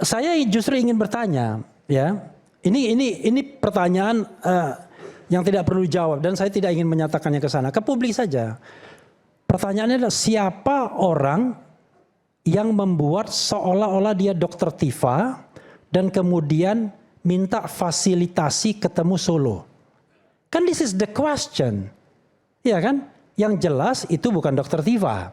Saya justru ingin bertanya, ya. Ini pertanyaan yang tidak perlu dijawab dan saya tidak ingin menyatakannya ke sana, ke publik saja. Pertanyaannya adalah siapa orang yang membuat seolah-olah dia Dokter Tifa dan kemudian minta fasilitasi ketemu solo. Kan this is the question. Ya kan? Yang jelas itu bukan Dokter Tifa.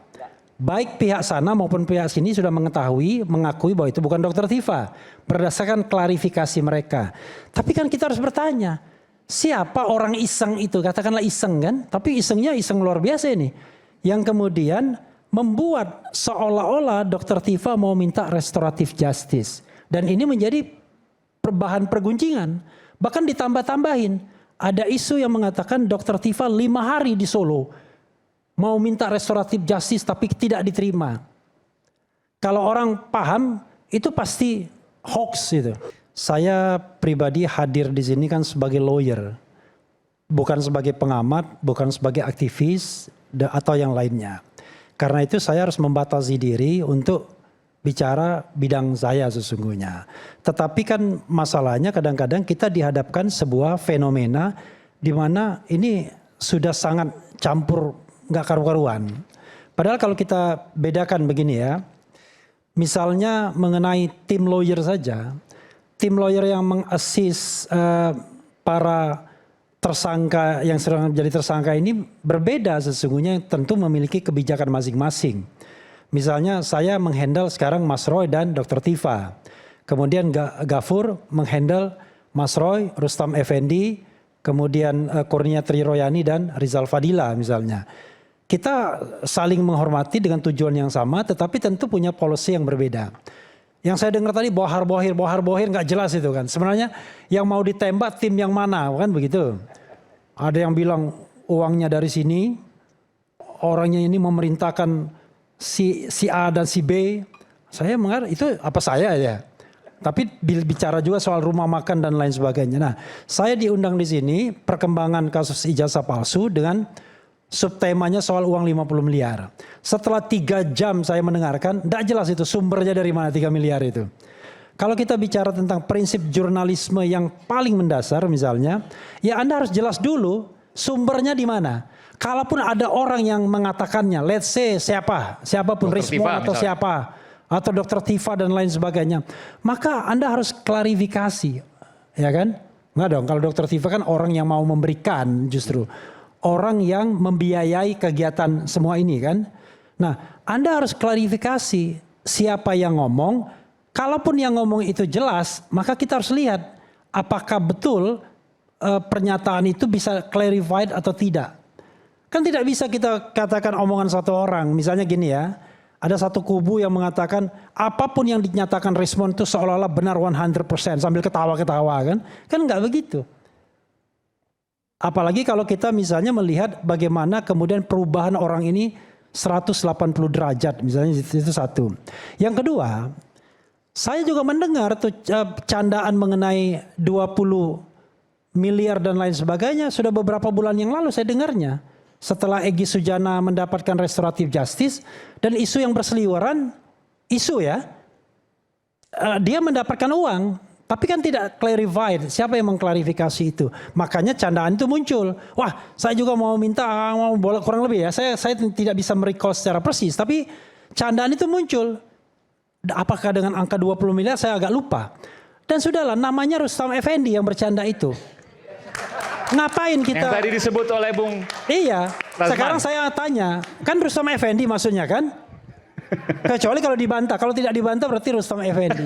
Baik pihak sana maupun pihak sini sudah mengakui bahwa itu bukan Dokter Tifa. Berdasarkan klarifikasi mereka. Tapi kan kita harus bertanya, siapa orang iseng itu? Katakanlah iseng kan? Tapi isengnya iseng luar biasa ini. Yang kemudian membuat seolah-olah Dokter Tifa mau minta restoratif justice. Dan ini menjadi bahan perguncingan. Bahkan ditambah-tambahin. Ada isu yang mengatakan Dokter Tifa 5 hari di Solo. Mau minta restoratif justice tapi tidak diterima. Kalau orang paham itu pasti hoax itu. Saya pribadi hadir di sini kan sebagai lawyer. Bukan sebagai pengamat, bukan sebagai aktivis atau yang lainnya. Karena itu saya harus membatasi diri untuk bicara bidang saya sesungguhnya. Tetapi kan masalahnya kadang-kadang kita dihadapkan sebuah fenomena di mana ini sudah sangat campur nggak karu-karuan. Padahal kalau kita bedakan begini ya, misalnya mengenai tim lawyer saja, tim lawyer yang mengassist para tersangka yang sedang menjadi tersangka ini berbeda sesungguhnya, tentu memiliki kebijakan masing-masing. Misalnya saya menghandle sekarang Mas Roy dan Dr. Tifa. Kemudian Gafur menghandle Mas Roy, Rustam Effendi, kemudian Kurnia Triroyani dan Rizal Fadila misalnya. Kita saling menghormati dengan tujuan yang sama tetapi tentu punya policy yang berbeda. Yang saya dengar tadi bohar-bohir nggak jelas itu kan. Sebenarnya yang mau ditembak tim yang mana kan begitu. Ada yang bilang uangnya dari sini, orangnya ini memerintahkan si A dan si B. Saya mengerti itu apa saya ya. Tapi bicara juga soal rumah makan dan lain sebagainya. Nah, saya diundang di sini perkembangan kasus ijazah palsu dengan subtemanya soal uang 50 miliar. Setelah 3 jam saya mendengarkan, tidak jelas itu sumbernya dari mana 3 miliar itu. Kalau kita bicara tentang prinsip jurnalisme yang paling mendasar misalnya, ya Anda harus jelas dulu sumbernya di mana. Kalaupun ada orang yang mengatakannya, let's say siapapun Rismon atau misalnya, siapa, atau Dokter Tifa dan lain sebagainya, maka Anda harus klarifikasi, ya kan? Enggak dong, kalau Dokter Tifa kan orang yang mau memberikan justru. Orang yang membiayai kegiatan semua ini kan. Nah, Anda harus klarifikasi siapa yang ngomong. Kalaupun yang ngomong itu jelas, maka kita harus lihat apakah betul pernyataan itu bisa clarified atau tidak. Kan tidak bisa kita katakan omongan satu orang. Misalnya gini ya, ada satu kubu yang mengatakan apapun yang dinyatakan Rismon itu seolah-olah benar 100% sambil ketawa-ketawa kan. Kan enggak begitu. Apalagi kalau kita misalnya melihat bagaimana kemudian perubahan orang ini 180 derajat misalnya itu satu. Yang kedua, saya juga mendengar tuh candaan mengenai 20 miliar dan lain sebagainya sudah beberapa bulan yang lalu saya dengarnya. Setelah Egy Sujana mendapatkan restoratif justice dan isu yang berseliweran, isu ya, dia mendapatkan uang. Tapi kan tidak clarified, siapa yang mengklarifikasi itu. Makanya candaan itu muncul. Wah, saya juga mau minta, mau bolak kurang lebih ya. Saya tidak bisa merecall secara persis, tapi candaan itu muncul. Apakah dengan angka 20 miliar saya agak lupa. Dan sudahlah, namanya Rustam Effendi yang bercanda itu. Ngapain kita? Yang tadi disebut oleh Bung Iya, Razman. Sekarang saya tanya, kan Rustam Effendi maksudnya kan? Kecuali kalau dibantah, kalau tidak dibantah berarti Rustam Effendi.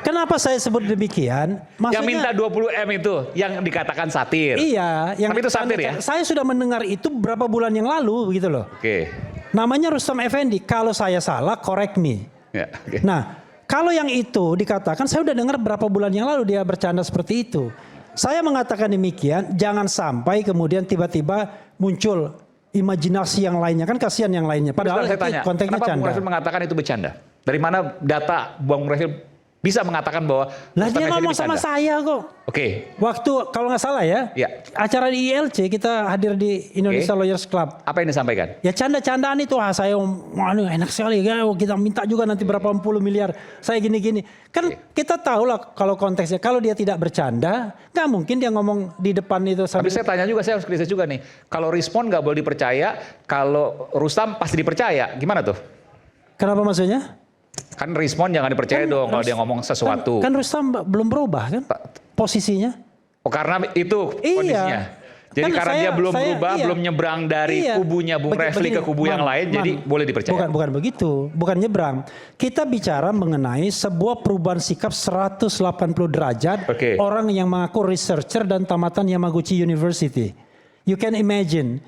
Kenapa saya sebut demikian? Maksudnya, yang minta 20M itu yang dikatakan satir. Iya, yang tapi itu satir ya. Saya sudah mendengar itu beberapa bulan yang lalu begitu loh. Oke. Namanya Rustam Effendi. Kalau saya salah, correct me. Ya, okay. Nah, kalau yang itu dikatakan, saya sudah dengar beberapa bulan yang lalu dia bercanda seperti itu. Saya mengatakan demikian, jangan sampai kemudian tiba-tiba muncul imajinasi yang lainnya, kan kasihan yang lainnya. Padahal saya tanya, konteksnya kenapa canda. Bung Refil mengatakan itu bercanda? Dari mana data Bung Refil bisa mengatakan bahwa Lah Rustam dia Effendi ngomong sama bercanda? saya kok. Oke. Waktu kalau nggak salah ya, Ya. acara di ILC kita hadir di Indonesia Lawyers Club. Apa yang disampaikan? Ya canda-candaan itu, saya wah, ini enak sekali ya, kita minta juga nanti berapa puluh miliar, saya gini-gini. Kan kita tahu lah kalau konteksnya, kalau dia tidak bercanda, nggak mungkin dia ngomong di depan itu. Tapi saya tanya juga, saya harus kritis juga nih. Kalau Rizmon nggak boleh dipercaya, kalau Rustam pasti dipercaya. Gimana tuh? Kenapa maksudnya? Kan Rizmon jangan dipercaya dong kalau dia ngomong sesuatu. Kan Rustam belum berubah kan posisinya. Oh karena itu kondisinya. Jadi Kan karena dia belum berubah, iya. belum nyebrang dari Iya. kubunya Bung Refli ke kubu yang lain, jadi boleh dipercaya. Bukan begitu, bukan nyebrang. Kita bicara mengenai sebuah perubahan sikap 180 derajat Oke. orang yang mengaku researcher dan tamatan Yamaguchi University. You can imagine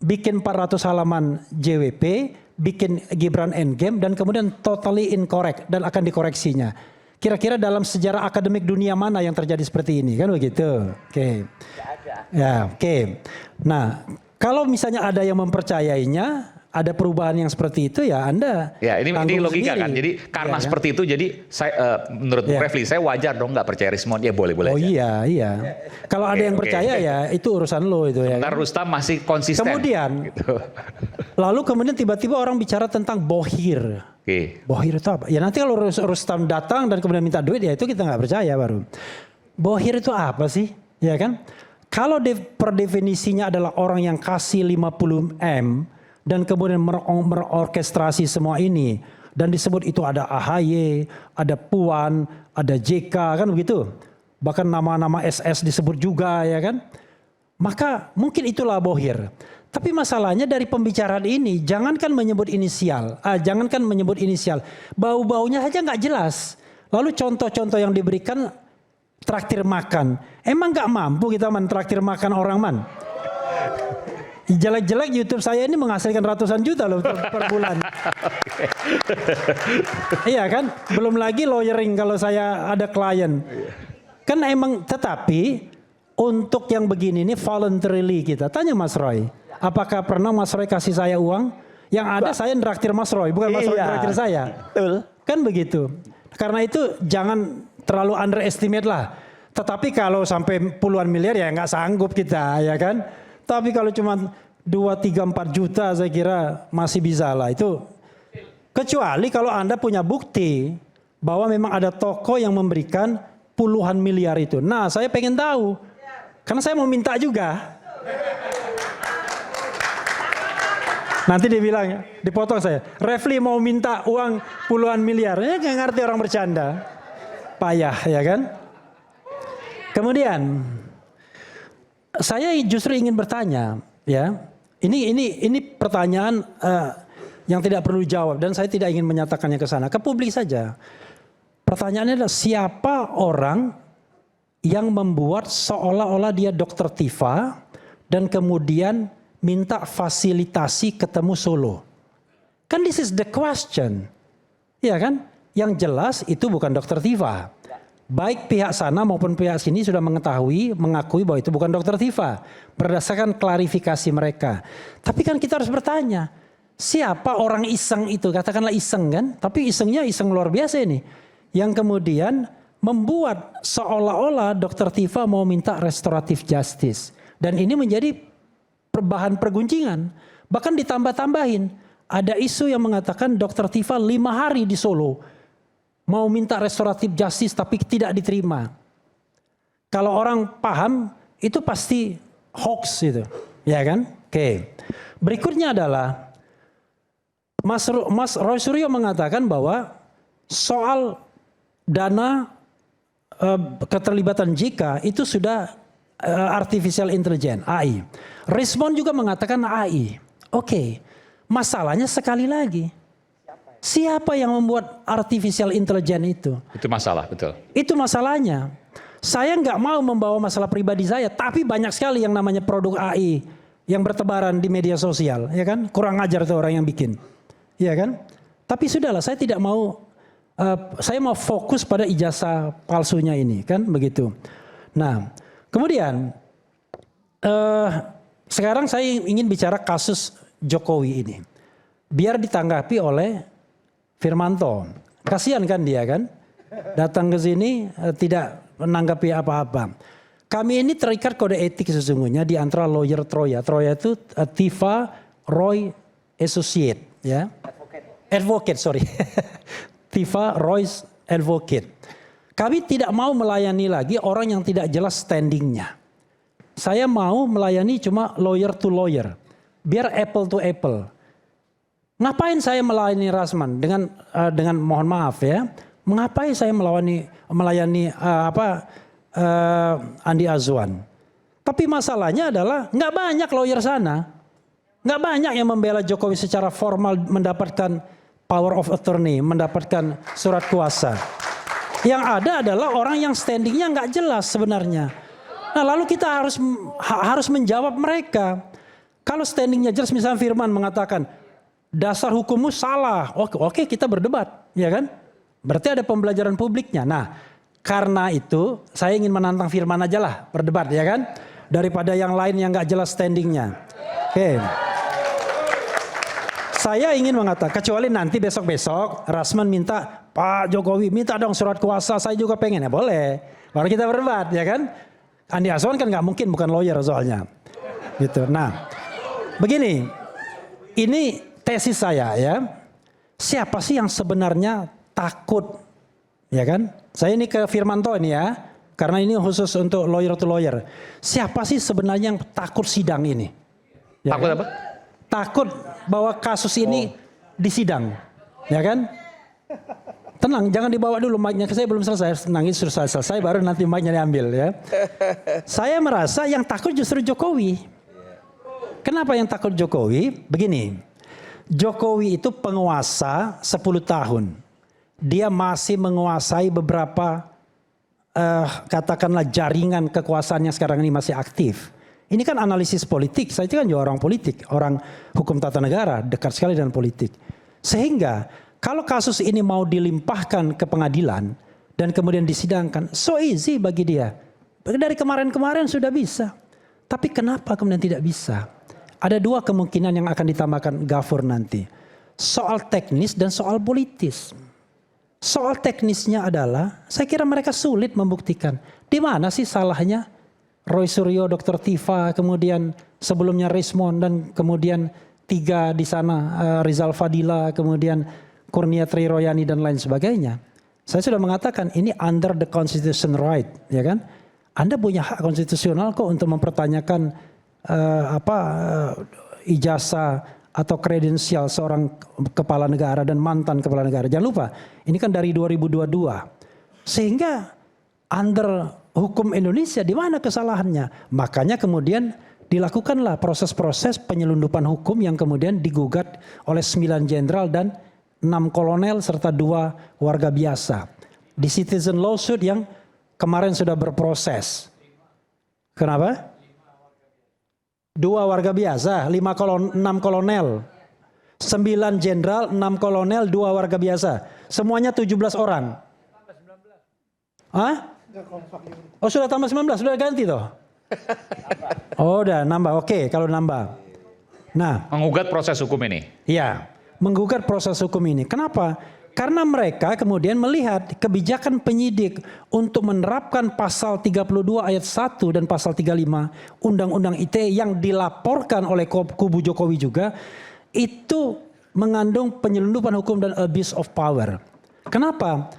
bikin 400 halaman JWP, bikin Gibran Endgame dan kemudian totally incorrect dan akan dikoreksinya. Kira-kira dalam sejarah akademik dunia mana yang terjadi seperti ini, kan begitu? Oke. Ya, oke. Nah, kalau misalnya ada yang mempercayainya, ada perubahan yang seperti itu, ya Anda Ya ini tanggung logika sendiri. kan. Jadi karena Iya, kan? seperti itu, jadi saya menurut Bung Ya. Refli, saya wajar dong nggak percaya Rizmon. Ya boleh-boleh Oh aja. iya. Kalau ada yang oke. percaya ya itu urusan lo itu ya. Ntar Kan? Rustam masih konsisten. Kemudian, Gitu. lalu kemudian tiba-tiba orang bicara tentang bohir. Oke. Bohir itu apa? Ya nanti kalau Rustam datang dan kemudian minta duit, ya itu kita nggak percaya baru. Bohir itu apa sih? Ya kan? Kalau per definisinya adalah orang yang kasih 50 M dan kemudian merorkestrasi semua ini dan disebut itu ada AHY, ada Puan, ada JK, kan begitu. Bahkan nama-nama SS disebut juga, ya kan? Maka mungkin itulah bohir. Tapi masalahnya dari pembicaraan ini, jangankan menyebut inisial, bau-baunya saja nggak jelas. Lalu contoh-contoh yang diberikan traktir makan, emang nggak mampu kita mentraktir makan orang man? Jelek-jelek YouTube saya ini menghasilkan ratusan juta loh per bulan. Iya kan? Belum lagi lawyering kalau saya ada klien. Kan emang, tetapi untuk yang begini ini voluntarily kita. Tanya Mas Roy, apakah pernah Mas Roy kasih saya uang? Yang ada saya nraktir Mas Roy, bukan Mas Roy nraktir saya. Betul. Kan begitu. Karena itu jangan terlalu underestimate lah. Tetapi kalau sampai puluhan miliar ya nggak sanggup kita, ya kan. Tapi kalau cuma 2, 3, 4 juta saya kira masih bisa lah itu. Kecuali kalau Anda punya bukti bahwa memang ada toko yang memberikan puluhan miliar itu. Nah saya pengen tahu. Karena saya mau minta juga. Nanti dia bilang, dipotong saya. Refli mau minta uang puluhan miliar. Ya nggak ngerti orang bercanda. Payah, ya kan? Kemudian saya justru ingin bertanya, ya. Ini pertanyaan yang tidak perlu dijawab dan saya tidak ingin menyatakannya ke sana, ke publik saja. Pertanyaannya adalah siapa orang yang membuat seolah-olah dia Dokter Tifa dan kemudian minta fasilitasi ketemu solo. Kan this is the question. Ya kan? Yang jelas itu bukan Dokter Tifa. Baik pihak sana maupun pihak sini sudah mengakui bahwa itu bukan Dokter Tifa. Berdasarkan klarifikasi mereka. Tapi kan kita harus bertanya, siapa orang iseng itu? Katakanlah iseng kan? Tapi isengnya iseng luar biasa ini. Yang kemudian membuat seolah-olah Dokter Tifa mau minta restoratif justice. Dan ini menjadi bahan perguncingan. Bahkan ditambah-tambahin. Ada isu yang mengatakan Dokter Tifa 5 hari di Solo. Mau minta restoratif justice tapi tidak diterima. Kalau orang paham itu pasti hoax itu. Ya kan? Oke. Berikutnya adalah Mas Roy Suryo mengatakan bahwa soal dana keterlibatan JK itu sudah artificial intelligence, AI. Rizmon juga mengatakan AI. Oke. Masalahnya sekali lagi. Siapa yang membuat artificial intelligence itu? Itu masalah, betul. Itu masalahnya. Saya nggak mau membawa masalah pribadi saya, tapi banyak sekali yang namanya produk AI yang bertebaran di media sosial, ya kan? Kurang ajar tuh orang yang bikin, ya kan? Tapi sudahlah, saya tidak mau. Saya mau fokus pada ijazah palsunya ini, kan? Begitu. Nah, kemudian sekarang saya ingin bicara kasus Jokowi ini, biar ditanggapi oleh Firmanto. Kasihan kan dia kan? Datang ke sini tidak menanggapi apa-apa. Kami ini terikat kode etik sesungguhnya di antara lawyer Troya. Troya itu Tifa Roy Associate, ya. Advocate, sorry. Tifa Roy Advocate. Kami tidak mau melayani lagi orang yang tidak jelas standingnya. Saya mau melayani cuma lawyer to lawyer. Biar apple to apple. Ngapain saya melayani Rasman dengan mohon maaf ya. Mengapain saya melayani Andi Azwan? Tapi masalahnya adalah nggak banyak lawyer sana, nggak banyak yang membela Jokowi secara formal mendapatkan power of attorney, mendapatkan surat kuasa. Yang ada adalah orang yang standingnya nggak jelas sebenarnya. Nah lalu kita harus menjawab mereka. Kalau standingnya jelas, misalnya Firman mengatakan dasar hukummu salah, oke kita berdebat, ya kan? Berarti ada pembelajaran publiknya. Nah, karena itu saya ingin menantang Firman aja lah berdebat, ya kan? Daripada yang lain yang nggak jelas standingnya. Oke. Saya ingin mengatakan, kecuali nanti besok-besok Rasman minta, Pak Jokowi minta dong surat kuasa, saya juga pengen, ya boleh. Baru kita berdebat, ya kan? Andi Azwan kan nggak mungkin, bukan lawyer soalnya. Gitu. Nah, begini, ini tesis saya ya. Siapa sih yang sebenarnya takut, ya kan? Saya ini ke Firmanto ini ya, karena ini khusus untuk lawyer to lawyer. Siapa sih sebenarnya yang takut sidang ini? Ya Takut kan? apa? Takut bahwa kasus ini disidang, ya kan? Tenang, jangan dibawa dulu mic-nya, saya belum selesai. Nangis sudah selesai, baru nanti mic-nya diambil ya. Saya merasa yang takut justru Jokowi. Kenapa yang takut Jokowi? Begini, Jokowi itu penguasa 10 tahun. Dia masih menguasai beberapa katakanlah jaringan kekuasaan yang sekarang ini masih aktif. Ini kan analisis politik, saya itu kan juga orang politik, orang hukum tata negara, dekat sekali dengan politik. Sehingga kalau kasus ini mau dilimpahkan ke pengadilan dan kemudian disidangkan, so easy bagi dia. Dari kemarin-kemarin sudah bisa. Tapi kenapa kemudian tidak bisa? Ada dua kemungkinan yang akan ditambahkan Gafur nanti. Soal teknis dan soal politis. Soal teknisnya adalah, saya kira mereka sulit membuktikan. Di mana sih salahnya Roy Suryo, Dr. Tifa, kemudian sebelumnya Rismon, dan kemudian 3 di sana, Rizal Fadila, kemudian Kurnia Triroyani dan lain sebagainya. Saya sudah mengatakan ini under the constitution right, ya kan? Anda punya hak konstitusional kok untuk mempertanyakan ijazah atau kredensial seorang kepala negara dan mantan kepala negara. Jangan lupa, ini kan dari 2022. Sehingga under hukum Indonesia di mana kesalahannya? Makanya kemudian dilakukanlah proses-proses penyelundupan hukum yang kemudian digugat oleh 9 jenderal dan 6 kolonel serta 2 warga biasa. Di citizen lawsuit yang kemarin sudah berproses. Kenapa? 2 warga biasa, 6 kolonel, 9 jenderal, 6 kolonel, 2 warga biasa. Semuanya 17 orang. Hah? Oh sudah tambah 19, sudah ganti toh? Oh udah nambah, oke kalau nambah. Nah. Mengugat proses hukum ini. Iya, menggugat proses hukum ini. Kenapa? Karena mereka kemudian melihat kebijakan penyidik untuk menerapkan pasal 32 ayat 1 dan pasal 35 Undang-Undang ITE yang dilaporkan oleh kubu Jokowi juga itu mengandung penyelundupan hukum dan abuse of power. Kenapa?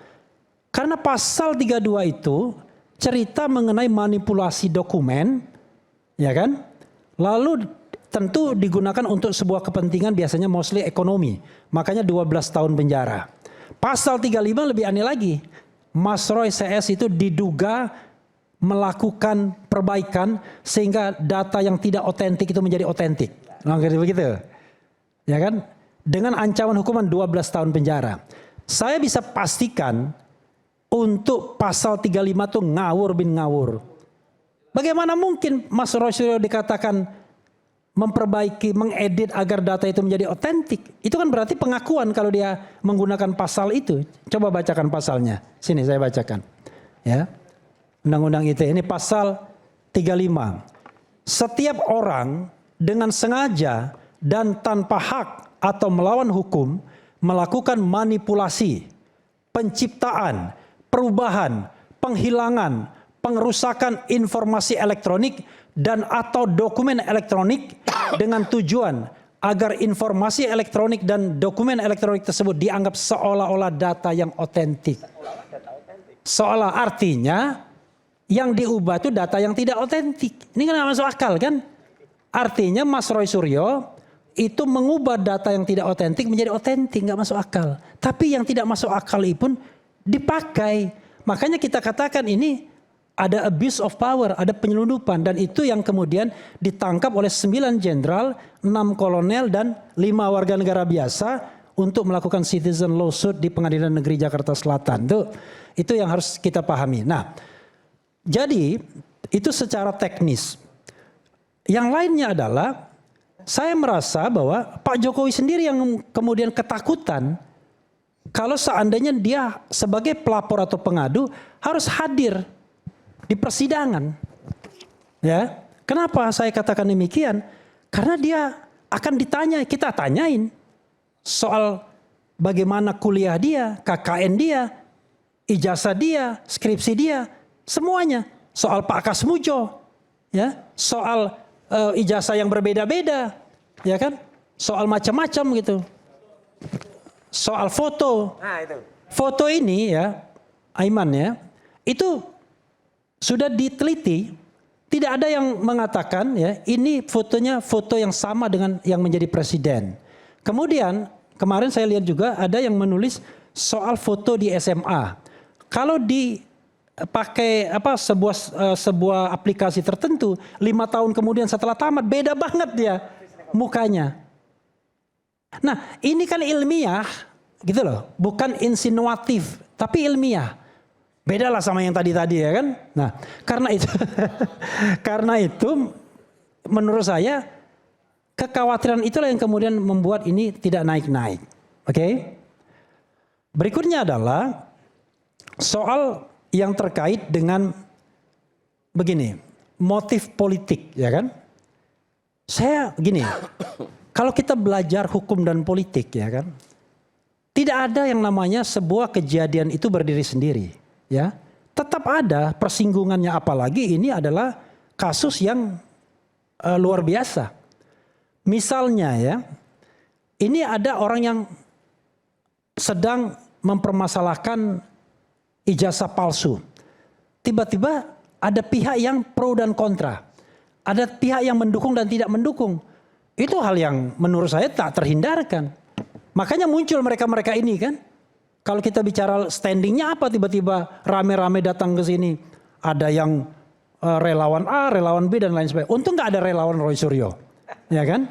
Karena pasal 32 itu cerita mengenai manipulasi dokumen, ya kan? Lalu tentu digunakan untuk sebuah kepentingan biasanya mostly ekonomi. Makanya 12 tahun penjara. Pasal 35 lebih aneh lagi. Mas Roy CS itu diduga melakukan perbaikan sehingga data yang tidak otentik itu menjadi otentik. Begitu. Ya kan? Dengan ancaman hukuman 12 tahun penjara. Saya bisa pastikan untuk pasal 35 itu ngawur bin ngawur. Bagaimana mungkin Mas Roy Suryo dikatakan memperbaiki, mengedit agar data itu menjadi otentik? Itu kan berarti pengakuan kalau dia menggunakan pasal itu. Coba bacakan pasalnya. Sini saya bacakan. Ya. Undang-Undang ITE ini pasal 35. Setiap orang dengan sengaja dan tanpa hak atau melawan hukum melakukan manipulasi, penciptaan, perubahan, penghilangan, pengerusakan informasi elektronik dan atau dokumen elektronik dengan tujuan agar informasi elektronik dan dokumen elektronik tersebut dianggap seolah-olah data yang otentik. Seolah artinya yang diubah itu data yang tidak otentik. Ini kan nggak masuk akal kan? Artinya Mas Roy Suryo itu mengubah data yang tidak otentik menjadi otentik, nggak masuk akal. Tapi yang tidak masuk akal itu pun dipakai. Makanya kita katakan ini ada abuse of power, ada penyelundupan. Dan itu yang kemudian ditangkap oleh 9 jenderal, 6 kolonel, dan 5 warga negara biasa untuk melakukan citizen lawsuit di Pengadilan Negeri Jakarta Selatan. Itu yang harus kita pahami. Nah, jadi itu secara teknis. Yang lainnya adalah saya merasa bahwa Pak Jokowi sendiri yang kemudian ketakutan kalau seandainya dia sebagai pelapor atau pengadu harus hadir di persidangan. Ya, kenapa saya katakan demikian? Karena dia akan ditanya, kita tanyain soal bagaimana kuliah dia, KKN dia, ijazah dia, skripsi dia, semuanya. Soal Pak Kasmujo, ya, soal ijazah yang berbeda-beda, ya kan? Soal macam-macam gitu. Soal foto. Nah, itu. Foto ini ya, Aiman ya, itu sudah diteliti, tidak ada yang mengatakan ya ini fotonya foto yang sama dengan yang menjadi presiden. Kemudian kemarin saya lihat juga ada yang menulis soal foto di SMA. Kalau dipakai sebuah aplikasi tertentu, 5 tahun kemudian setelah tamat beda banget dia mukanya. Nah, ini kan ilmiah gitu loh, bukan insinuatif, tapi ilmiah. Beda lah sama yang tadi-tadi ya kan. Nah, karena itu menurut saya kekhawatiran itulah yang kemudian membuat ini tidak naik-naik. Oke? Berikutnya adalah soal yang terkait dengan begini, motif politik ya kan. Saya gini, kalau kita belajar hukum dan politik ya kan, tidak ada yang namanya sebuah kejadian itu berdiri sendiri. Ya, tetap ada persinggungannya, apalagi ini adalah kasus yang luar biasa. Misalnya ya, ini ada orang yang sedang mempermasalahkan ijazah palsu. Tiba-tiba ada pihak yang pro dan kontra. Ada pihak yang mendukung dan tidak mendukung. Itu hal yang menurut saya tak terhindarkan. Makanya muncul mereka-mereka ini kan. Kalau kita bicara standingnya apa, tiba-tiba rame-rame datang ke sini. Ada yang relawan A, relawan B dan lain sebagainya. Untung nggak ada relawan Roy Suryo, ya kan?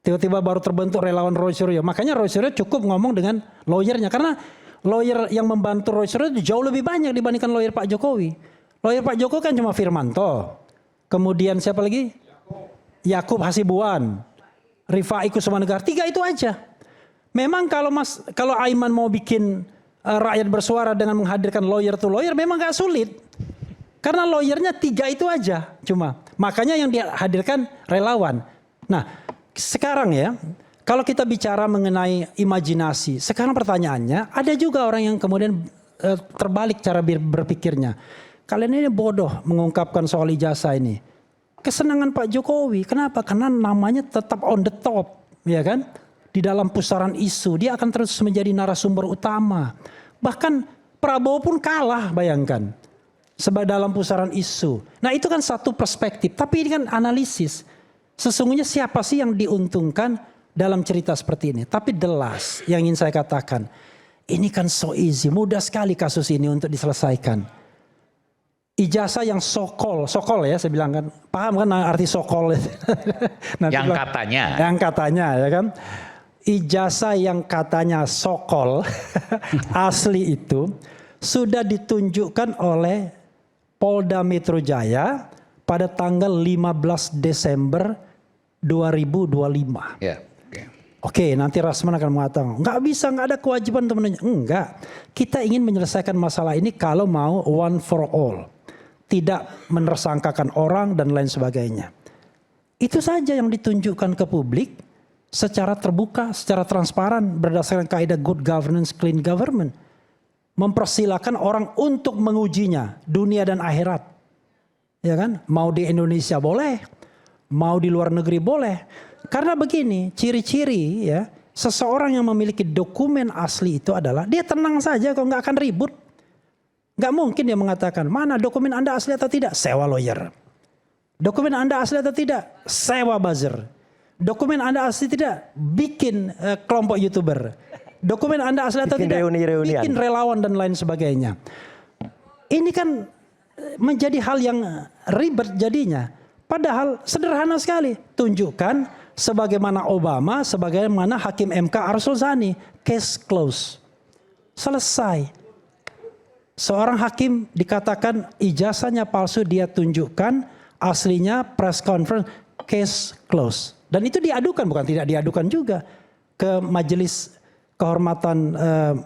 Tiba-tiba baru terbentuk relawan Roy Suryo. Makanya Roy Suryo cukup ngomong dengan lawyernya, karena lawyer yang membantu Roy Suryo itu jauh lebih banyak dibandingkan lawyer Pak Jokowi. Lawyer Pak Jokowi kan cuma Firmanto, kemudian siapa lagi? Yakub Hasibuan, Rifai Kusuma-Negara, 3 itu aja. Memang kalau Aiman mau bikin rakyat bersuara dengan menghadirkan lawyer to lawyer memang gak sulit. Karena lawyernya 3 itu aja cuma. Makanya yang dihadirkan relawan. Nah sekarang ya, kalau kita bicara mengenai imajinasi, sekarang pertanyaannya ada juga orang yang kemudian terbalik cara berpikirnya. Kalian ini bodoh mengungkapkan soal ijazah ini. Kesenangan Pak Jokowi, kenapa? Karena namanya tetap on the top, ya kan? Di dalam pusaran isu, dia akan terus menjadi narasumber utama. Bahkan Prabowo pun kalah, bayangkan. Sebagai dalam pusaran isu. Nah itu kan satu perspektif, tapi ini kan analisis. Sesungguhnya siapa sih yang diuntungkan dalam cerita seperti ini? Tapi the last yang ingin saya katakan, ini kan so easy, mudah sekali kasus ini untuk diselesaikan. Ijazah yang sokol ya saya bilang kan, paham kan arti sokol? Yang katanya ya kan. Ijazah yang katanya sokol asli itu sudah ditunjukkan oleh Polda Metro Jaya pada tanggal 15 Desember 2025. Ya, Oke, nanti Rasman akan mengatakan nggak bisa, nggak ada kewajiban untuk menunjuk. Enggak, kita ingin menyelesaikan masalah ini kalau mau one for all, tidak menersangkakan orang dan lain sebagainya. Itu saja yang ditunjukkan ke publik. Secara terbuka, secara transparan, berdasarkan kaidah good governance, clean government. mempersilahkan orang untuk mengujinya dunia dan akhirat. Ya kan? Mau di Indonesia boleh, mau di luar negeri boleh. Karena begini, ciri-ciri ya, seseorang yang memiliki dokumen asli itu adalah dia tenang saja kok, nggak akan ribut. Nggak mungkin dia mengatakan, mana dokumen Anda asli atau tidak? Sewa lawyer. Dokumen Anda asli atau tidak? Sewa buzzer. Dokumen Anda asli tidak? Bikin kelompok YouTuber. Dokumen Anda asli atau tidak? Bikin relawan dan lain sebagainya. Ini kan menjadi hal yang ribet jadinya. Padahal sederhana sekali. Tunjukkan sebagaimana Obama, sebagaimana Hakim MK Arsul Sani. Case close. Selesai. Seorang hakim dikatakan ijazahnya palsu, dia tunjukkan aslinya, press conference, case close. Dan itu diadukan, bukan tidak diadukan juga ke majelis kehormatan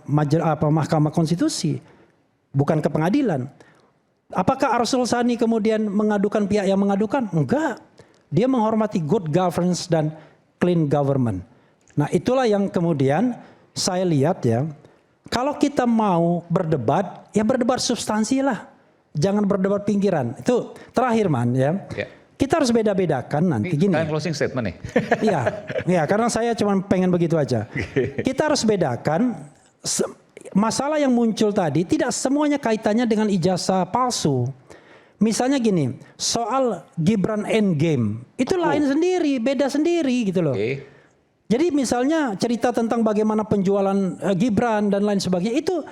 Mahkamah Konstitusi, bukan ke pengadilan. Apakah Arsul Sani kemudian mengadukan pihak yang mengadukan? Enggak. Dia menghormati good governance dan clean government. Nah, itulah yang kemudian saya lihat ya. Kalau kita mau berdebat, ya berdebat substansi lah. Jangan berdebat pinggiran. Itu terakhir Man ya. Kita harus beda-bedakan nanti gini. Ini closing statement nih. Iya, karena saya cuma pengen begitu aja. Kita harus bedakan masalah yang muncul tadi tidak semuanya kaitannya dengan ijazah palsu. Misalnya gini, soal Gibran Endgame itu lain sendiri, beda sendiri gitu loh. Jadi misalnya cerita tentang bagaimana penjualan Gibran dan lain sebagainya itu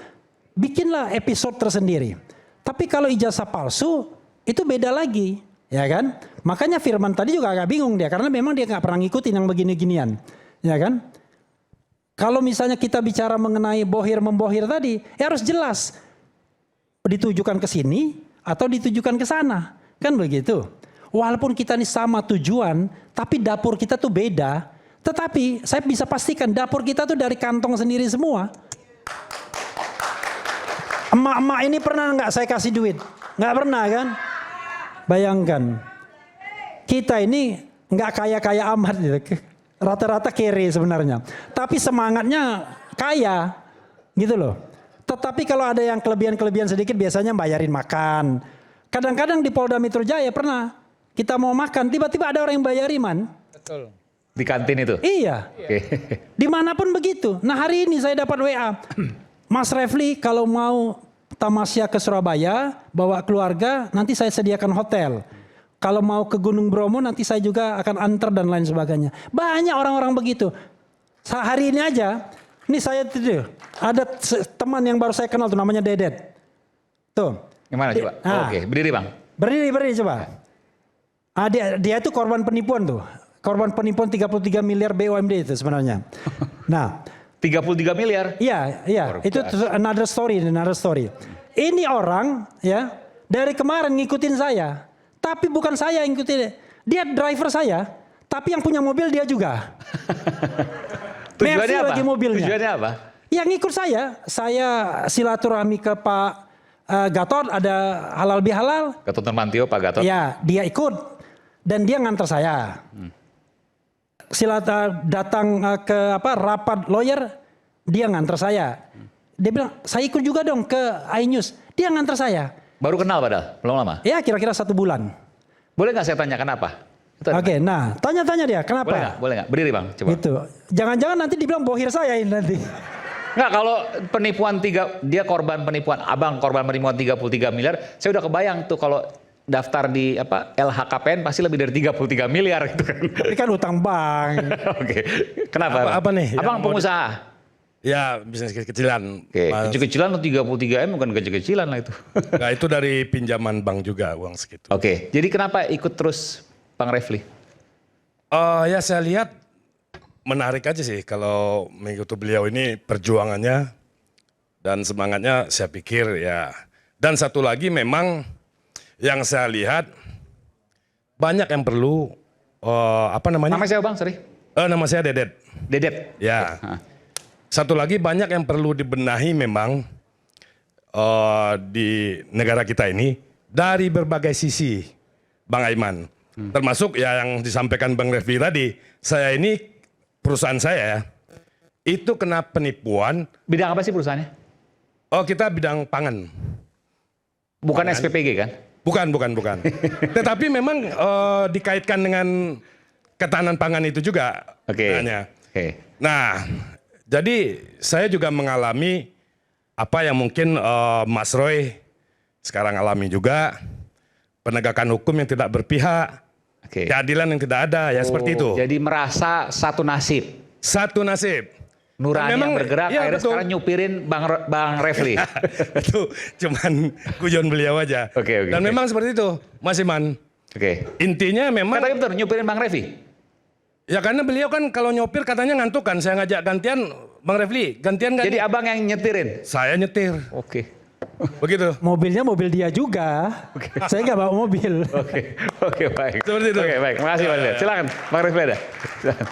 bikinlah episode tersendiri. Tapi kalau ijazah palsu itu beda lagi, ya kan? Makanya Firman tadi juga agak bingung dia karena memang dia nggak pernah ngikutin yang begini-ginian, ya kan? Kalau misalnya kita bicara mengenai bohir-membohir tadi, ya harus jelas ditujukan ke sini atau ditujukan ke sana, kan begitu. Walaupun kita ini sama tujuan, tapi dapur kita tuh beda. Tetapi saya bisa pastikan dapur kita tuh dari kantong sendiri semua. Emak-emak ini pernah nggak saya kasih duit? Nggak pernah kan? Bayangkan. Kita ini nggak kaya-kaya amat gitu. Rata-rata kere sebenarnya. Tapi semangatnya kaya gitu loh. Tetapi kalau ada yang kelebihan-kelebihan sedikit biasanya bayarin makan. Kadang-kadang di Polda Metro Jaya pernah kita mau makan tiba-tiba ada orang yang bayarin Man. Betul. Di kantin itu? Iya. Dimanapun begitu. Nah hari ini saya dapat WA. Mas Refli kalau mau tamasya ke Surabaya, bawa keluarga, nanti saya sediakan hotel. Kalau mau ke Gunung Bromo nanti saya juga akan antar dan lain sebagainya. Banyak orang-orang begitu. Hari ini aja, ini saya tuh ada teman yang baru saya kenal tuh namanya Dedet. Tuh. Gimana coba? Oke, berdiri Bang. Berdiri coba. Dia itu korban penipuan tuh. Korban penipuan 33 miliar BUMD itu sebenarnya. Nah, 33 miliar? Iya. Itu another story. Ini orang ya dari kemarin ngikutin saya. Tapi bukan saya yang ngikutin. Dia driver saya. Tapi yang punya mobil dia juga. Tujuannya apa? Lagi mobilnya. Tujuannya apa? Yang ngikut saya silaturahmi ke Pak Gatot, ada halal bihalal. Gatot Nurmantio, Pak Gatot. Ya, dia ikut. Dan dia nganter saya. Datang ke rapat lawyer, dia nganter saya. Dia bilang, saya ikut juga dong ke iNews. Dia nganter saya. Baru kenal padahal, belum lama? Ya kira-kira 1 bulan. Boleh gak saya tanya kenapa? Oke, nah tanya-tanya dia kenapa? Boleh gak? Berdiri Bang, coba. Gitu. Jangan-jangan nanti dibilang bohir saya ini nanti. Enggak, kalau penipuan dia korban penipuan, abang korban penipuan 33 miliar, saya udah kebayang tuh kalau daftar di LHKPN pasti lebih dari 33 miliar gitu kan. Ini kan utang bank. Oke. Kenapa? Apa nih? Abang pengusaha. Ya, bisnis kecil-kecilan. Oke, kecil-kecilan 33 M bukan kecil-kecilan lah itu. Nah, itu dari pinjaman bank juga uang segitu. Oke, jadi kenapa ikut terus Bang Refli? Ya saya lihat menarik aja sih kalau mengikuti beliau ini perjuangannya dan semangatnya saya pikir ya. Dan satu lagi memang yang saya lihat banyak yang perlu Nama saya Bang, sorry. Nama saya Dedet. Dedet. Ya. Satu lagi banyak yang perlu dibenahi memang di negara kita ini dari berbagai sisi, Bang Aiman. Termasuk ya yang disampaikan Bang Refli tadi. Saya ini perusahaan saya itu kena penipuan. Bidang apa sih perusahaannya? Oh, kita bidang pangan. Bukan SPPG kan? Bukan. Tetapi memang dikaitkan dengan ketahanan pangan itu juga. Oke. Sebenarnya. Oke. Nah, jadi saya juga mengalami apa yang mungkin Mas Roy sekarang alami juga, penegakan hukum yang tidak berpihak, Oke. keadilan yang tidak ada, ya seperti itu. Jadi merasa satu nasib. Satu nasib. Nurani Dan memang, yang bergerak, iya, akhirnya betul. sekarang nyupirin Bang Refli. Itu cuman guyon beliau aja. Oke. Dan memang seperti itu, Mas Iman. Oke. Intinya memang, Katanya betul, nyupirin Bang Refli. ya karena beliau kan kalau nyopir katanya ngantuk kan, saya ngajak gantian, Bang Refli, gantian gak? Jadi abang yang nyetirin. Saya nyetir, Oke. begitu. Mobilnya mobil dia juga. Saya nggak bawa mobil. Oke, baik. Seperti itu. Oke, baik. Makasih Bang Refli. Silakan, Bang Refli ada. Silakan.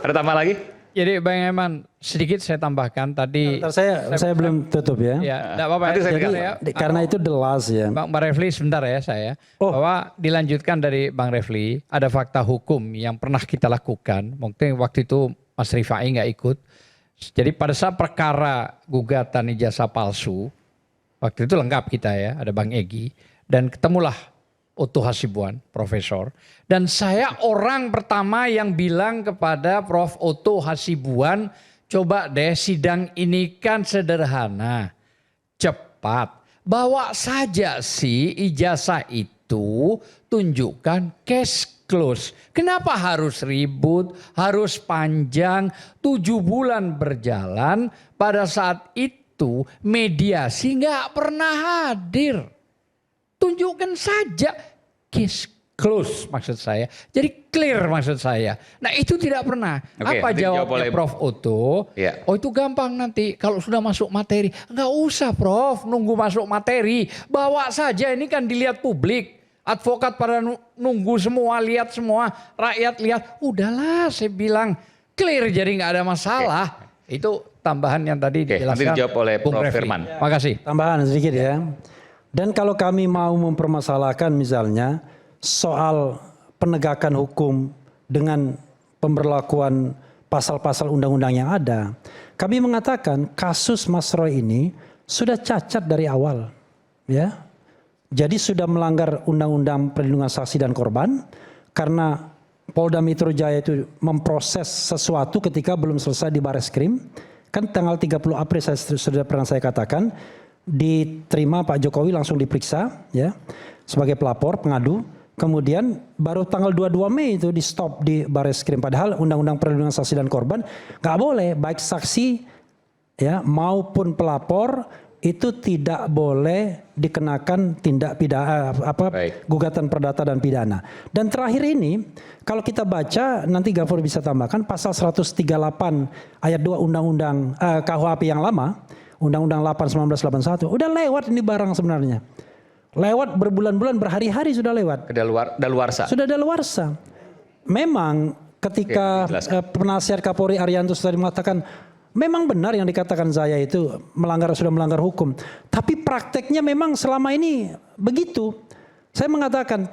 Ada tambah lagi? Jadi Bang Eman, sedikit saya tambahkan tadi. Ntar saya belum tutup ya. Ya, enggak apa-apa. Nanti saya Jadi, dengar. Karena itu the last ya. Bang Refli sebentar ya saya. Oh. Bahwa dilanjutkan dari Bang Refli, ada fakta hukum yang pernah kita lakukan. Mungkin waktu itu Mas Rifai nggak ikut. Jadi pada saat perkara gugatan ijazah palsu, waktu itu lengkap kita ya, ada Bang Egy. Dan ketemulah Otto Hasibuan, profesor. Dan saya orang pertama yang bilang kepada Prof. Otto Hasibuan, coba deh sidang ini kan sederhana, cepat. Bawa saja sih ijazah itu, tunjukkan case close. Kenapa harus ribut, harus panjang, 7 bulan berjalan, pada saat itu mediasi nggak pernah hadir. Tunjukkan saja case close maksud saya. Jadi clear maksud saya. Nah itu tidak pernah. Oke, Apa nanti dijawab jawabnya oleh- Prof. Otto? Iya. Oh itu gampang nanti kalau sudah masuk materi. Enggak usah Prof, nunggu masuk materi. Bawa saja, ini kan dilihat publik. Advokat pada nunggu semua, lihat semua. Rakyat lihat. Udahlah saya bilang clear jadi nggak ada masalah. Itu tambahan yang tadi Oke, dijelaskan. nanti dijawab oleh Bung Prof. Refli. Firman. Makasih. Tambahan sedikit ya. Dan kalau kami mau mempermasalahkan misalnya soal penegakan hukum dengan pemberlakuan pasal-pasal undang-undang yang ada, kami mengatakan kasus Mas Roy ini sudah cacat dari awal, ya. Jadi sudah melanggar Undang-Undang Perlindungan Saksi dan Korban karena Polda Metro Jaya itu memproses sesuatu ketika belum selesai di Bareskrim. Kan tanggal 30 April sudah pernah saya katakan, diterima Pak Jokowi langsung diperiksa ya sebagai pelapor pengadu, kemudian baru tanggal 22 Mei itu di stop di Bareskrim, padahal Undang-Undang Perlindungan Saksi dan Korban nggak boleh baik saksi ya maupun pelapor itu tidak boleh dikenakan tindak pidana Baik. gugatan perdata dan pidana. Dan terakhir ini kalau kita baca nanti Gafur bisa tambahkan pasal 138 ayat 2 Undang-Undang KUHP yang lama, Undang-Undang 8 1981 udah lewat ini barang sebenarnya. Lewat berbulan-bulan, berhari-hari sudah lewat. Daluarsa. Sudah daluarsa. Memang ketika Oke, dijelaskan. penasihat Kapolri Arianto tadi mengatakan memang benar yang dikatakan saya itu sudah melanggar hukum. Tapi prakteknya memang selama ini begitu. Saya mengatakan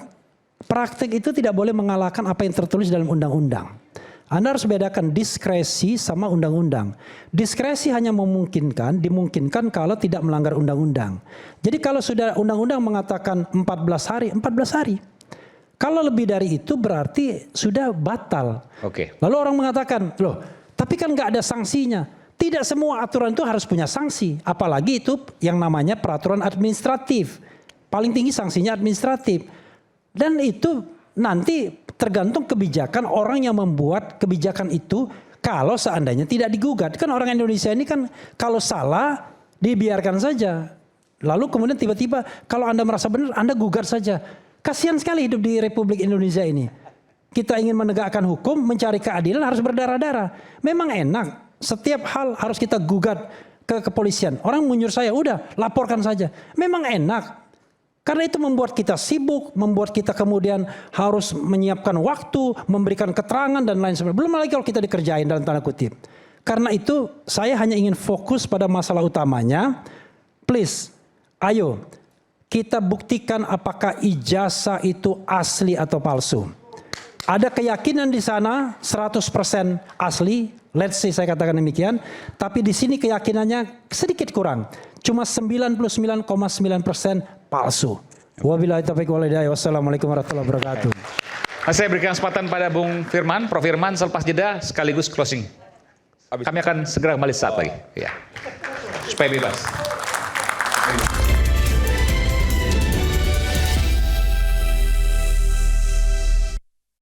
praktek itu tidak boleh mengalahkan apa yang tertulis dalam undang-undang. Anda harus bedakan diskresi sama undang-undang. Diskresi hanya dimungkinkan kalau tidak melanggar undang-undang. Jadi kalau sudah undang-undang mengatakan 14 hari, 14 hari. Kalau lebih dari itu berarti sudah batal. Oke. Lalu orang mengatakan, loh tapi kan nggak ada sanksinya. Tidak semua aturan itu harus punya sanksi. Apalagi itu yang namanya peraturan administratif. Paling tinggi sanksinya administratif. Dan itu nanti tergantung kebijakan orang yang membuat kebijakan itu kalau seandainya tidak digugat. Kan orang Indonesia ini kan kalau salah dibiarkan saja. Lalu kemudian tiba-tiba kalau Anda merasa benar Anda gugat saja. Kasihan sekali hidup di Republik Indonesia ini. Kita ingin menegakkan hukum, mencari keadilan harus berdarah-darah. Memang enak, setiap hal harus kita gugat ke kepolisian. Orang menyuruh saya, udah laporkan saja. Memang enak. Karena itu membuat kita sibuk, membuat kita kemudian harus menyiapkan waktu, memberikan keterangan dan lain sebagainya. Belum lagi kalau kita dikerjain dalam tanda kutip. Karena itu saya hanya ingin fokus pada masalah utamanya. Please, ayo kita buktikan apakah ijazah itu asli atau palsu. Ada keyakinan di sana 100% asli, let's say saya katakan demikian, tapi di sini keyakinannya sedikit kurang. cuma 99,9% palsu. Wabillahi taufiq wal hidayah. Wassalamualaikum warahmatullahi wabarakatuh. Saya berikan kesempatan pada Bung Firman, Prof. Firman selepas jeda sekaligus closing. Kami akan segera kembali saat lagi. Ya. Supaya bebas.